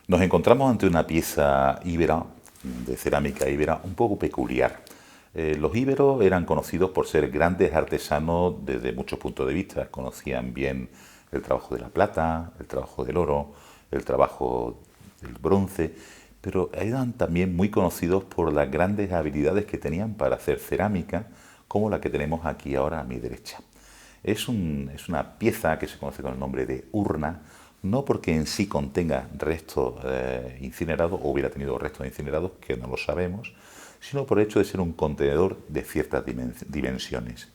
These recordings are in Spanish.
Nos encontramos ante una pieza íbera, de cerámica íbera, un poco peculiar. Los íberos eran conocidos por ser grandes artesanos desde muchos puntos de vista. Conocían bien el trabajo de la plata, el trabajo del oro, el trabajo del bronce, pero eran también muy conocidos por las grandes habilidades que tenían para hacer cerámica, como la que tenemos aquí ahora a mi derecha. Es una pieza que se conoce con el nombre de urna, no porque en sí contenga restos incinerados o hubiera tenido restos incinerados, que no lo sabemos, sino por el hecho de ser un contenedor de ciertas dimensiones.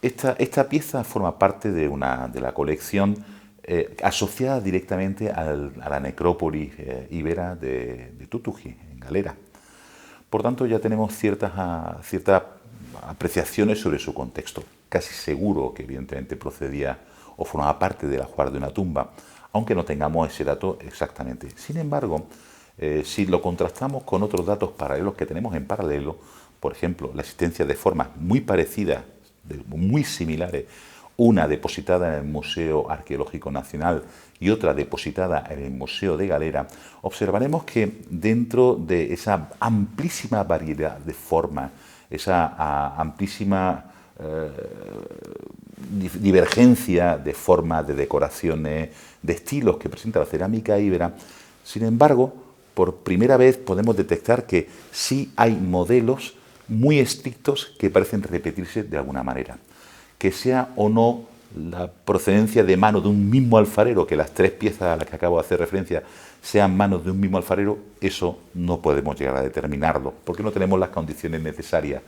Esta pieza forma parte de la colección asociada directamente a la necrópolis íbera de Tutuji, en Galera. Por tanto, ya tenemos ciertas apreciaciones sobre su contexto. Casi seguro que evidentemente procedía o formaba parte del ajuar de una tumba, aunque no tengamos ese dato exactamente. Sin embargo, si lo contrastamos con otros datos paralelos que tenemos en paralelo, por ejemplo, la existencia de formas muy parecidas, muy similares, una depositada en el Museo Arqueológico Nacional y otra depositada en el Museo de Galera, observaremos que dentro de esa amplísima variedad de formas, esa amplísima divergencia de formas, de decoraciones, de estilos que presenta la cerámica íbera, sin embargo, por primera vez podemos detectar que sí hay modelos muy estrictos que parecen repetirse de alguna manera. Que sea o no la procedencia de mano de un mismo alfarero, que las tres piezas a las que acabo de hacer referencia sean manos de un mismo alfarero, eso no podemos llegar a determinarlo, porque no tenemos las condiciones necesarias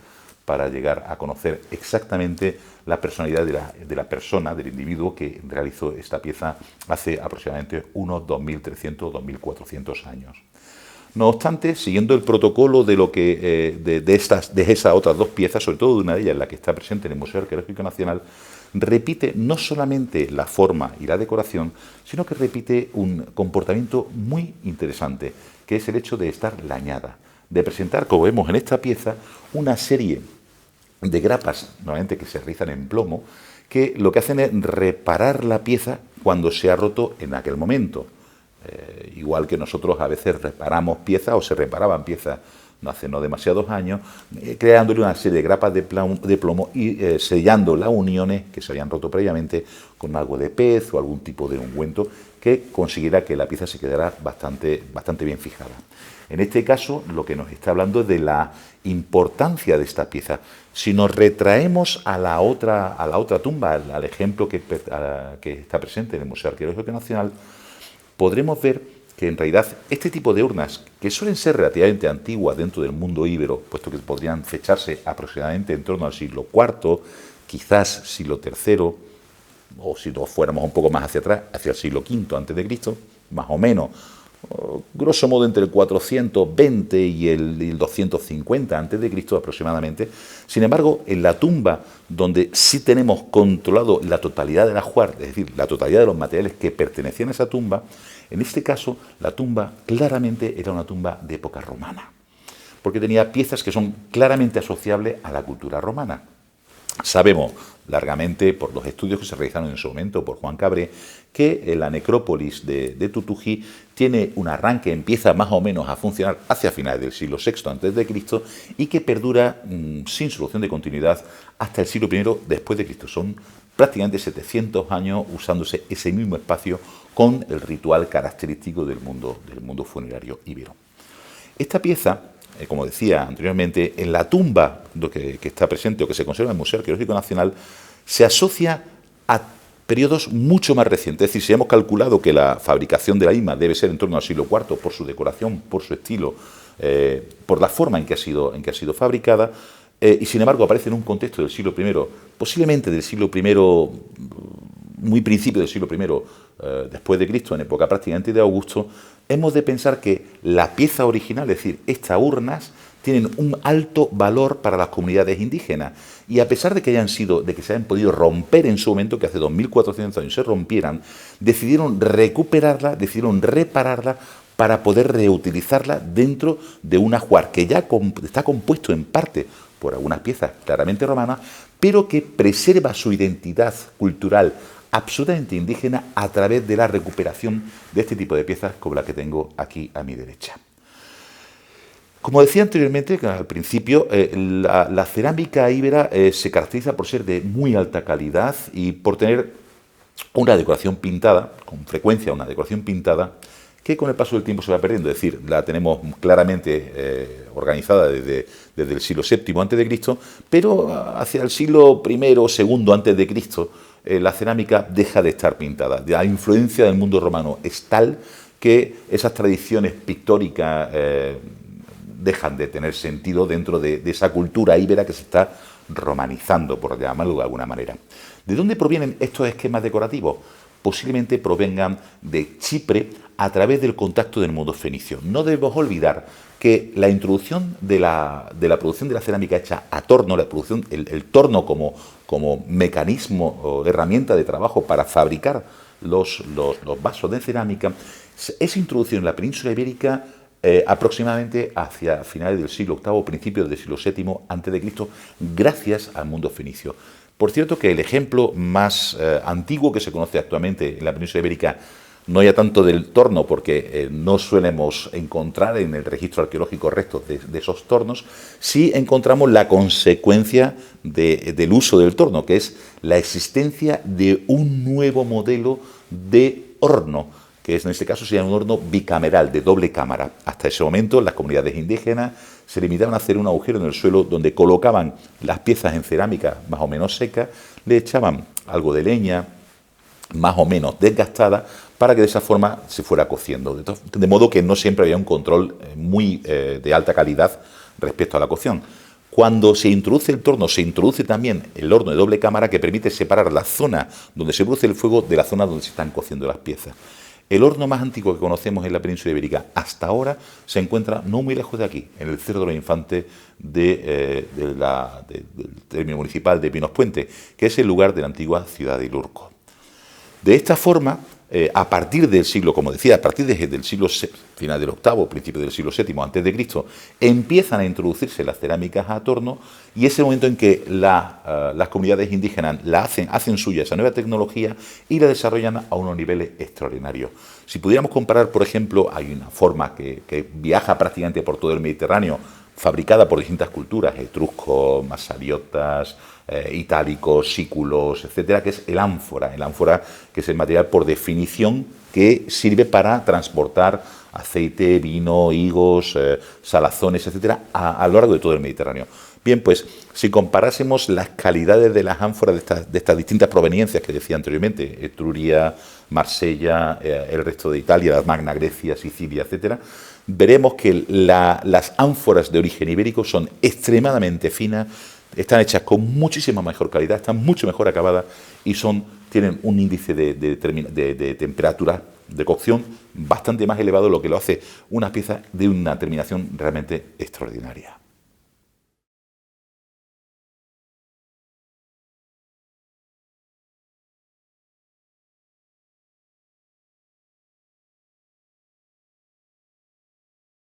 para llegar a conocer exactamente la personalidad de la persona, del individuo que realizó esta pieza hace aproximadamente unos 2.300 o 2.400 años. No obstante, siguiendo el protocolo de lo que de esas otras dos piezas, sobre todo de una de ellas, la que está presente en el Museo Arqueológico Nacional, repite no solamente la forma y la decoración, sino que repite un comportamiento muy interesante, que es el hecho de estar lañada, de presentar, como vemos en esta pieza, una serie de grapas, normalmente que se realizan en plomo, que lo que hacen es reparar la pieza cuando se ha roto en aquel momento. Igual que nosotros a veces reparamos piezas o se reparaban piezas hace no demasiados años, creándole una serie de grapas de plomo y sellando las uniones que se habían roto previamente con algo de pez o algún tipo de ungüento que consiguiera que la pieza se quedara bastante bien fijada. En este caso, lo que nos está hablando es de la importancia de esta pieza. Si nos retraemos a la otra tumba, al ejemplo que está presente en el Museo Arqueológico Nacional, podremos ver que en realidad este tipo de urnas, que suelen ser relativamente antiguas dentro del mundo íbero, puesto que podrían fecharse aproximadamente en torno al siglo IV, quizás siglo III, o si nos fuéramos un poco más hacia atrás, hacia el siglo V a.C., más o menos, grosso modo entre el 420 y el 250 a.C. aproximadamente. Sin embargo, en la tumba donde sí tenemos controlado la totalidad del ajuar, es decir, la totalidad de los materiales que pertenecían a esa tumba, en este caso la tumba claramente era una tumba de época romana, porque tenía piezas que son claramente asociables a la cultura romana. Sabemos largamente, por los estudios que se realizaron en su momento por Juan Cabré, que la necrópolis de Tutuji tiene un arranque, empieza más o menos a funcionar hacia finales del siglo VI a.C. y que perdura sin solución de continuidad hasta el siglo I después de Cristo. Son prácticamente 700 años usándose ese mismo espacio con el ritual característico del mundo funerario íbero. Esta pieza, como decía anteriormente, en la tumba que está presente o que se conserva en el Museo Arqueológico Nacional, se asocia a periodos mucho más recientes. Es decir, si hemos calculado que la fabricación de la misma debe ser en torno al siglo IV por su decoración, por su estilo, por la forma en que ha sido fabricada, y sin embargo aparece en un contexto del siglo I, posiblemente del siglo I, muy principio del siglo I después de Cristo, en época prácticamente de Augusto, hemos de pensar que la pieza original, es decir, estas urnas, tienen un alto valor para las comunidades indígenas. Y a pesar de que se hayan podido romper en su momento, que hace 2.400 años se rompieran, decidieron recuperarla, decidieron repararla para poder reutilizarla dentro de un ajuar que ya está compuesto en parte por algunas piezas claramente romanas, pero que preserva su identidad cultural absolutamente indígena a través de la recuperación de este tipo de piezas como la que tengo aquí a mi derecha. Como decía anteriormente, al principio, la cerámica íbera se caracteriza por ser de muy alta calidad y por tener una decoración pintada, con frecuencia una decoración pintada, que con el paso del tiempo se va perdiendo. Es decir, la tenemos claramente organizada desde el siglo VII a.C., pero hacia el siglo I o II a.C., la cerámica deja de estar pintada. La influencia del mundo romano es tal que esas tradiciones pictóricas dejan de tener sentido dentro de esa cultura íbera que se está romanizando, por llamarlo de alguna manera. ¿De dónde provienen estos esquemas decorativos? Posiblemente provengan de Chipre a través del contacto del mundo fenicio. No debemos olvidar que la introducción de la producción de la cerámica hecha a torno, el torno como mecanismo o herramienta de trabajo para fabricar los vasos de cerámica, es introducido en la península ibérica aproximadamente hacia finales del siglo VIII, principios del siglo VII a.C., gracias al mundo fenicio. Por cierto que el ejemplo más antiguo que se conoce actualmente en la península ibérica, no ya tanto del torno, porque no solemos encontrar en el registro arqueológico restos de esos tornos, sí encontramos la consecuencia del uso del torno, que es la existencia de un nuevo modelo de horno, que en este caso sería un horno bicameral, de doble cámara. Hasta ese momento las comunidades indígenas se limitaban a hacer un agujero en el suelo donde colocaban las piezas en cerámica más o menos seca, le echaban algo de leña más o menos desgastada para que de esa forma se fuera cociendo. De modo que no siempre había un control muy de alta calidad respecto a la cocción. Cuando se introduce el torno, se introduce también el horno de doble cámara que permite separar la zona donde se produce el fuego de la zona donde se están cociendo las piezas. El horno más antiguo que conocemos en la península ibérica hasta ahora se encuentra no muy lejos de aquí, en el Cerro de los Infantes del término municipal de Pinos Puente, que es el lugar de la antigua ciudad de Ilurco. De esta forma, a partir del siglo, como decía, a partir del siglo final del VIII, principio del siglo VII a.C., empiezan a introducirse las cerámicas a torno y es el momento en que las comunidades indígenas hacen suya esa nueva tecnología y la desarrollan a unos niveles extraordinarios. Si pudiéramos comparar, por ejemplo, hay una forma que viaja prácticamente por todo el Mediterráneo, fabricada por distintas culturas, etruscos, masariotas, itálicos, sículos, etcétera, que es el ánfora. El ánfora, que es el material por definición que sirve para transportar aceite, vino, higos, salazones, etcétera, a lo largo de todo el Mediterráneo. Bien, pues si comparásemos las calidades de las ánforas de estas distintas proveniencias que decía anteriormente, Etruria, Marsella, el resto de Italia, la Magna Grecia, Sicilia, etcétera, veremos que las ánforas de origen ibérico son extremadamente finas, están hechas con muchísima mejor calidad, están mucho mejor acabadas y tienen un índice de temperatura de cocción bastante más elevado, lo que lo hace una pieza de una terminación realmente extraordinaria.